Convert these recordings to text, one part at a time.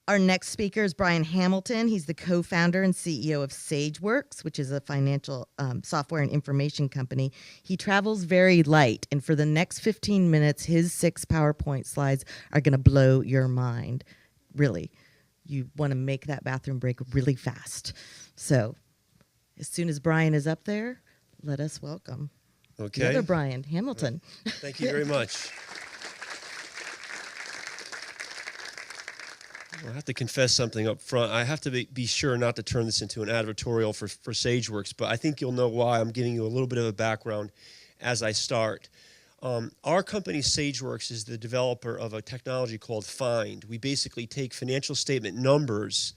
Our next speaker is Brian Hamilton. He's the co-founder and CEO of Sageworks, which is a financial software and information company. He travels very light, and for the next 15 minutes, his 6 PowerPoint slides are going to blow your mind. Really, you want to make that bathroom break really fast. So as soon as Brian is up there, let us welcome the other Brian Hamilton. Thank you very much. I have to confess something up front. I have to be sure not to turn this into an advertorial for Sageworks, but I think you'll know why. I'm giving you a little bit of a background as I start. Our company, Sageworks, is the developer of a technology called Find. We basically take financial statement numbers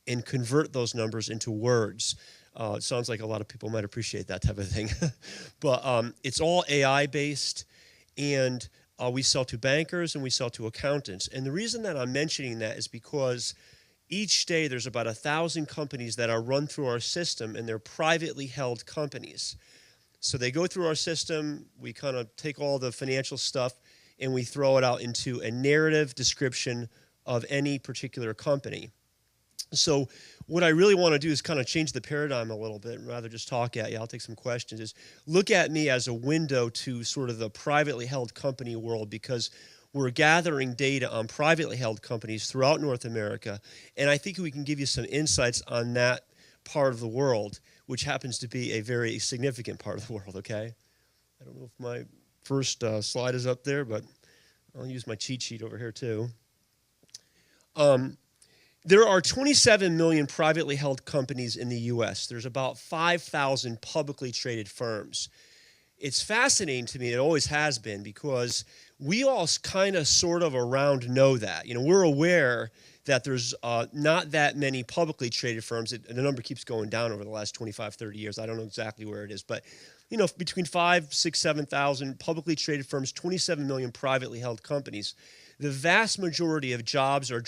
and convert those numbers into words. It sounds like a lot of people might appreciate that type of thing. But it's all AI-based, and we sell to bankers and we sell to accountants. And the reason that I'm mentioning that is because each day there's about 1,000 companies that are run through our system, and they're privately held companies. So they go through our system, we kind of take all the financial stuff, and we throw it out into a narrative description of any particular company. So what I really want to do is kind of change the paradigm a little bit, and rather just talk at you. I'll take some questions. Is look at me as a window to sort of the privately held company world, because we're gathering data on privately held companies throughout North America, and I think we can give you some insights on that part of the world, which happens to be a very significant part of the world, okay? I don't know if my first slide is up there, but I'll use my cheat sheet over here too. There are 27 million privately held companies in the U.S. There's about 5,000 publicly traded firms. It's fascinating to me, it always has been, because we all kind of sort of around know that. You know, we're aware that there's not that many publicly traded firms. And the number keeps going down over the last 25, 30 years. I don't know exactly where it is, but you know, between 5, 6, 7,000 publicly traded firms, 27 million privately held companies. The vast majority of jobs are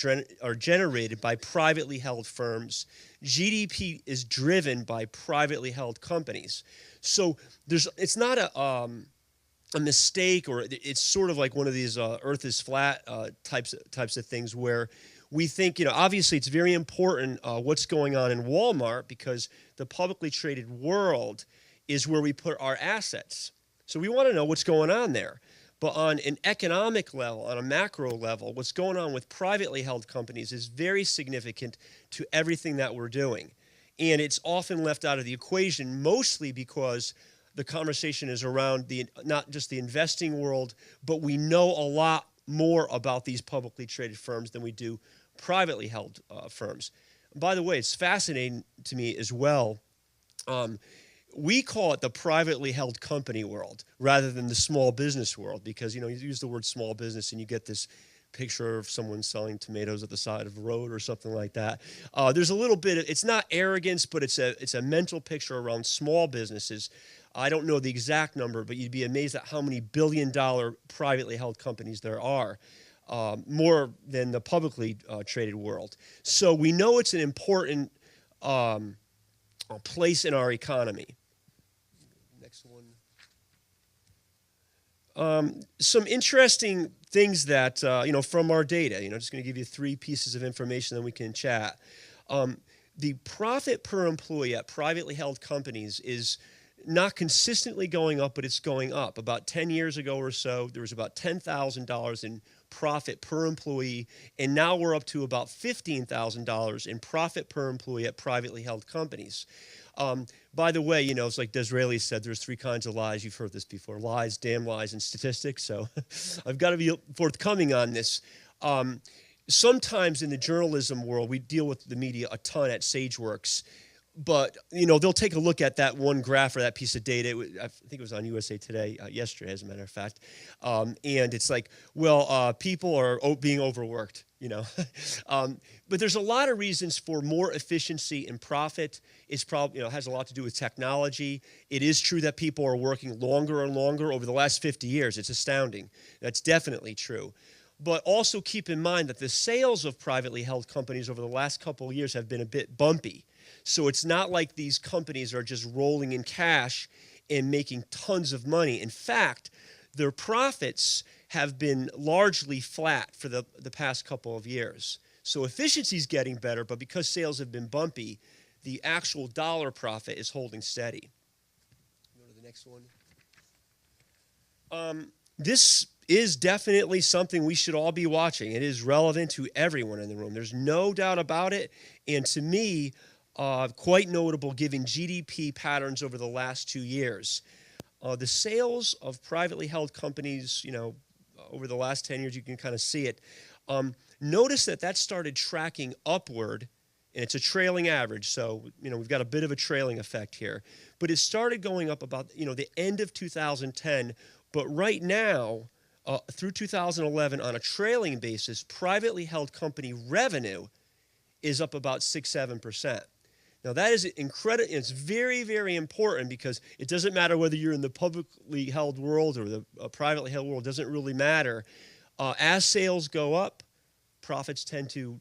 generated by privately held firms. GDP is driven by privately held companies. So it's not a mistake, or it's sort of like one of these earth is flat types of things where we think, you know, obviously it's very important what's going on in Walmart, because the publicly traded world is where we put our assets. So we want to know what's going on there. But on an economic level, on a macro level, what's going on with privately held companies is very significant to everything that we're doing. And it's often left out of the equation, mostly because the conversation is around not just the investing world, but we know a lot more about these publicly traded firms than we do privately held firms. By the way, it's fascinating to me as well. We call it the privately held company world rather than the small business world, because, you know, you use the word small business and you get this picture of someone selling tomatoes at the side of a road or something like that. There's a little bit of, it's not arrogance, but it's a mental picture around small businesses. I don't know the exact number, but you'd be amazed at how many billion-dollar privately held companies there are, more than the publicly traded world. So we know it's an important place in our economy. Next one. Some interesting things that, you know, from our data, you know, just going to give you 3 pieces of information, then we can chat. The profit per employee at privately held companies is not consistently going up, but it's going up. About 10 years ago or so, there was about $10,000 in profit per employee, and now we're up to about $15,000 in profit per employee at privately held companies. By the way, you know, it's like Disraeli said, there's 3 kinds of lies. You've heard this before: lies, damn lies, and statistics. So I've got to be forthcoming on this. Sometimes in the journalism world, we deal with the media a ton at Sageworks. But, you know, they'll take a look at that one graph or that piece of data. I think it was on USA Today yesterday, as a matter of fact. And it's like, well, people are being overworked, you know. But there's a lot of reasons for more efficiency and profit. It's probably, you know, has a lot to do with technology. It is true that people are working longer and longer over the last 50 years. It's astounding. That's definitely true. But also keep in mind that the sales of privately held companies over the last couple of years have been a bit bumpy. So it's not like these companies are just rolling in cash and making tons of money. In fact, their profits have been largely flat for the past couple of years. So efficiency's getting better, but because sales have been bumpy, the actual dollar profit is holding steady. Go to the next one. This is definitely something we should all be watching. It is relevant to everyone in the room. There's no doubt about it. And to me, quite notable given GDP patterns over the last 2 years. The sales of privately held companies, over the last 10 years, you can kind of see it. Notice that started tracking upward, and it's a trailing average. So, we've got a bit of a trailing effect here. But it started going up about, the end of 2010. But right now, through 2011, on a trailing basis, privately held company revenue is up about 6-7%. Now that is incredible. It's very, very important because it doesn't matter whether you're in the publicly held world or the privately held world. It doesn't really matter. As sales go up, profits tend to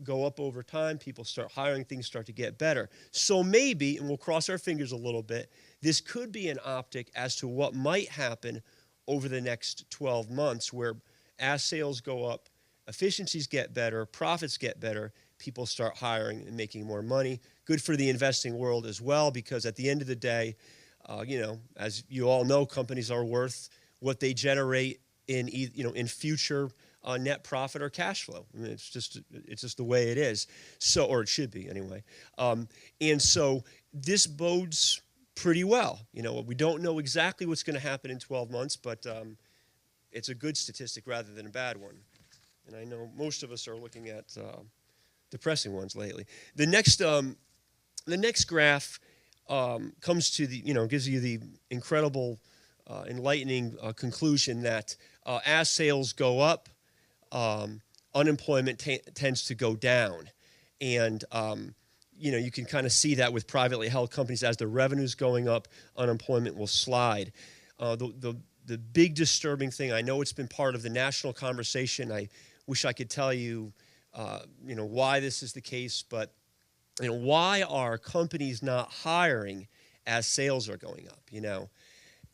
go up over time. People start hiring, things start to get better. So maybe, and we'll cross our fingers a little bit, this could be an optic as to what might happen over the next 12 months, where as sales go up, efficiencies get better, profits get better, people start hiring and making more money. Good for the investing world as well, because at the end of the day, as you all know, companies are worth what they generate in future net profit or cash flow. I mean, it's just the way it is. So, or it should be anyway. And so this bodes pretty well. We don't know exactly what's going to happen in 12 months, but it's a good statistic rather than a bad one. And I know most of us are looking at depressing ones lately. The next graph comes to gives you the incredible, enlightening conclusion that as sales go up, unemployment tends to go down, and you can kind of see that with privately held companies. As the revenue's going up, unemployment will slide. The big disturbing thing, I know it's been part of the national conversation. I wish I could tell you, why this is the case, but why are companies not hiring as sales are going up?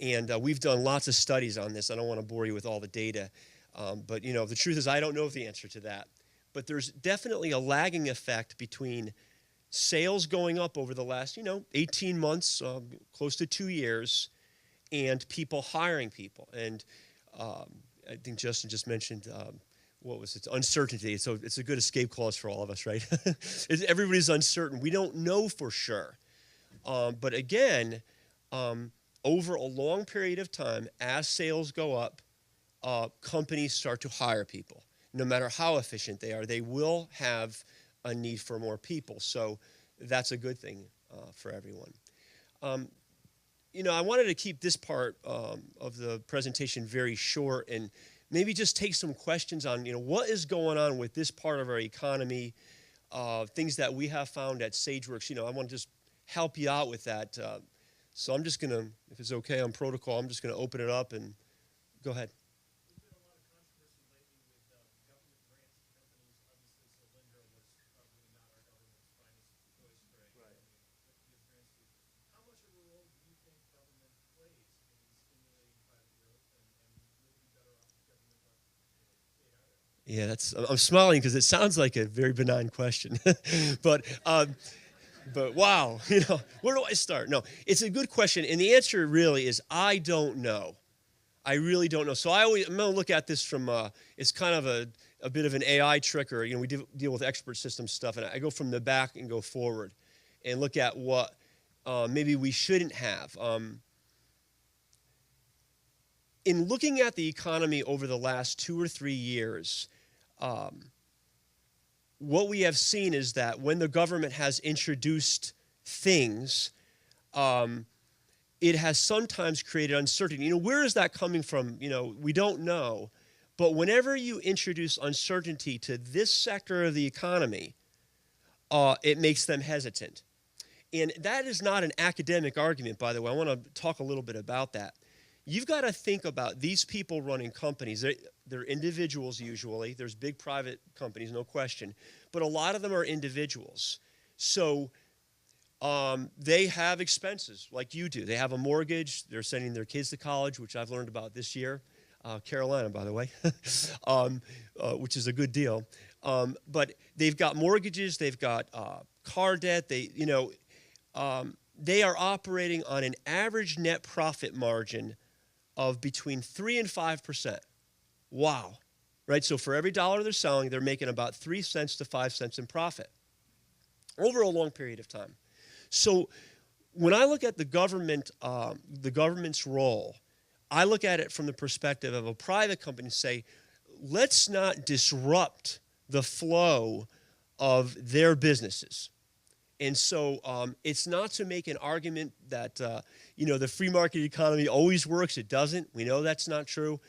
And we've done lots of studies on this. I don't want to bore you with all the data, but the truth is I don't know the answer to that. But there's definitely a lagging effect between sales going up over the last 18 months, close to 2 years, and people hiring people. And I think Justin just mentioned what was it? Uncertainty. So it's a good escape clause for all of us, right? Everybody's uncertain. We don't know for sure. But again, over a long period of time, as sales go up, companies start to hire people. No matter how efficient they are, they will have a need for more people. So that's a good thing for everyone. I wanted to keep this part of the presentation very short and maybe just take some questions on, what is going on with this part of our economy, things that we have found at Sageworks. I want to just help you out with that. So I'm just going to, if it's okay on protocol, I'm just going to open it up and go ahead. Yeah, I'm smiling because it sounds like a very benign question, but wow, where do I start? No, it's a good question, and the answer really is I don't know. I really don't know. So I'm going to look at this from it's kind of a bit of an AI trick, or we deal with expert system stuff, and I go from the back and go forward, and look at what maybe we shouldn't have. In looking at the economy over the last 2 or 3 years, what we have seen is that when the government has introduced things, it has sometimes created uncertainty. Where is that coming from? We don't know. But whenever you introduce uncertainty to this sector of the economy, it makes them hesitant. And that is not an academic argument, by the way. I want to talk a little bit about that. You've got to think about these people running companies. They're individuals usually. There's big private companies, no question. But a lot of them are individuals. So they have expenses like you do. They have a mortgage. They're sending their kids to college, which I've learned about this year. Carolina, by the way, which is a good deal. But they've got mortgages, they've got car debt. They are operating on an average net profit margin of between 3 and 5%. Wow. Right? So for every dollar they're selling, they're making about 3 cents to 5 cents in profit over a long period of time. So when I look at the government's role, I look at it from the perspective of a private company and say, let's not disrupt the flow of their businesses. And so it's not to make an argument that, the free market economy always works. It doesn't. We know that's not true.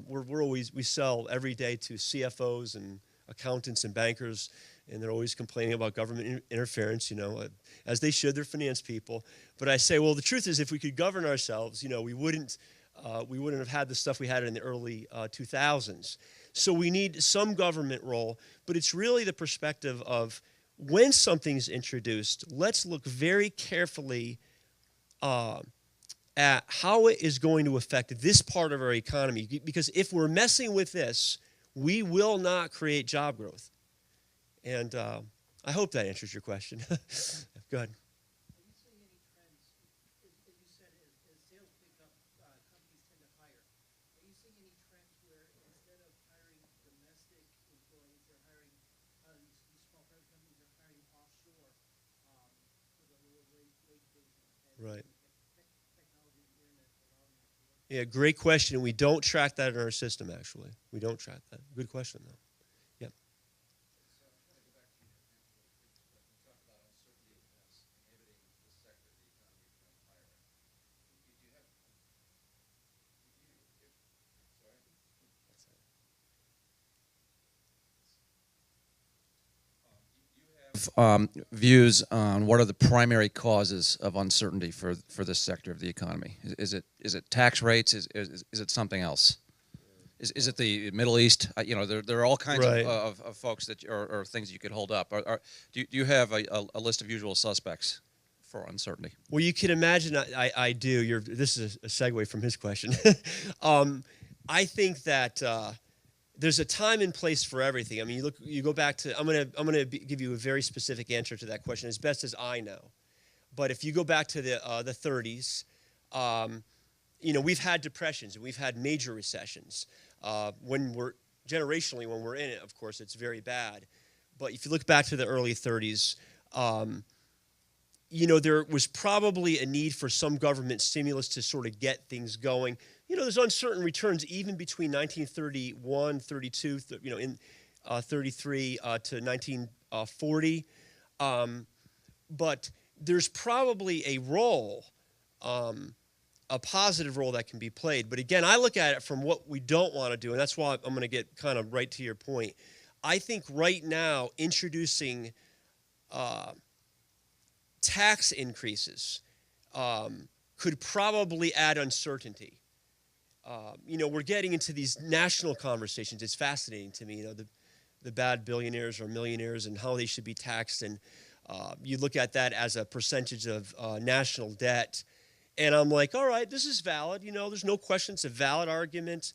We sell every day to CFOs and accountants and bankers, and they're always complaining about government interference, as they should. They're finance people. But I say, well, the truth is, if we could govern ourselves, we wouldn't have had the stuff we had in the early 2000s. So we need some government role, but it's really the perspective of when something's introduced, let's look very carefully at how it is going to affect this part of our economy. Because if we're messing with this, we will not create job growth. And I hope that answers your question. Go ahead. Are you seeing any trends, as you said, as sales pick up, companies tend to hire. Are you seeing any trends where instead of hiring domestic employees, they're hiring, these small private companies are hiring offshore for the lower wage business? Right. Technology and the internet allowing that to work? Yeah, great question. We don't track that in our system, actually. We don't track that. Good question, though. Yep. So I want to go back to your answer really quick. You talk about uncertainty as inhibiting this sector of the economy from hiring. Do you have, sorry? Views on what are the primary causes of uncertainty for this sector of the economy? Is it tax rates? Is it something else? Is it the Middle East? There are all kinds Right. of folks that or things you could hold up. Do you have a list of usual suspects for uncertainty? Well, you can imagine I do. This is a segue from his question. I think that there's a time and place for everything. I mean, you go back to. I'm gonna give you a very specific answer to that question as best as I know. But if you go back to the 30s, we've had depressions and we've had major recessions. When we're in it, of course, it's very bad. But if you look back to the early 30s, there was probably a need for some government stimulus to sort of get things going. There's uncertain returns even between 1931, 32, 33 to 1940. But there's probably a role, a positive role that can be played. But again, I look at it from what we don't want to do, and that's why I'm going to get kind of right to your point. I think right now introducing tax increases could probably add uncertainty. We're getting into these national conversations. It's fascinating to me, the bad billionaires or millionaires and how they should be taxed. And you look at that as a percentage of national debt. And I'm like, all right, this is valid. There's no question. It's a valid argument.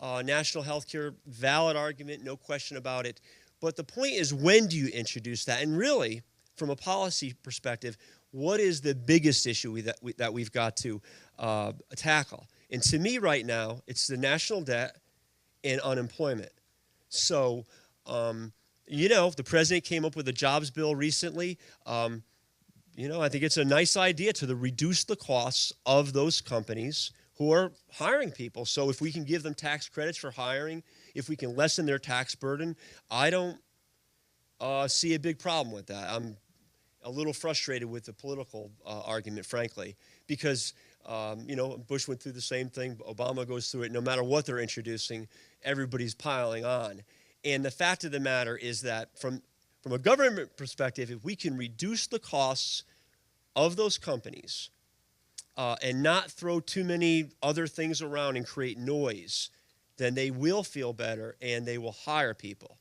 National health care, valid argument, no question about it. But the point is, when do you introduce that? And really, from a policy perspective, what is the biggest issue that we've got to tackle? And to me right now, it's the national debt and unemployment. So, the president came up with a jobs bill recently. I think it's a nice idea to reduce the costs of those companies who are hiring people. So if we can give them tax credits for hiring, if we can lessen their tax burden, I don't see a big problem with that. I'm a little frustrated with the political argument, frankly, because Bush went through the same thing. Obama goes through it. No matter what they're introducing, everybody's piling on. And the fact of the matter is that from a government perspective, if we can reduce the costs of those companies and not throw too many other things around and create noise, then they will feel better and they will hire people.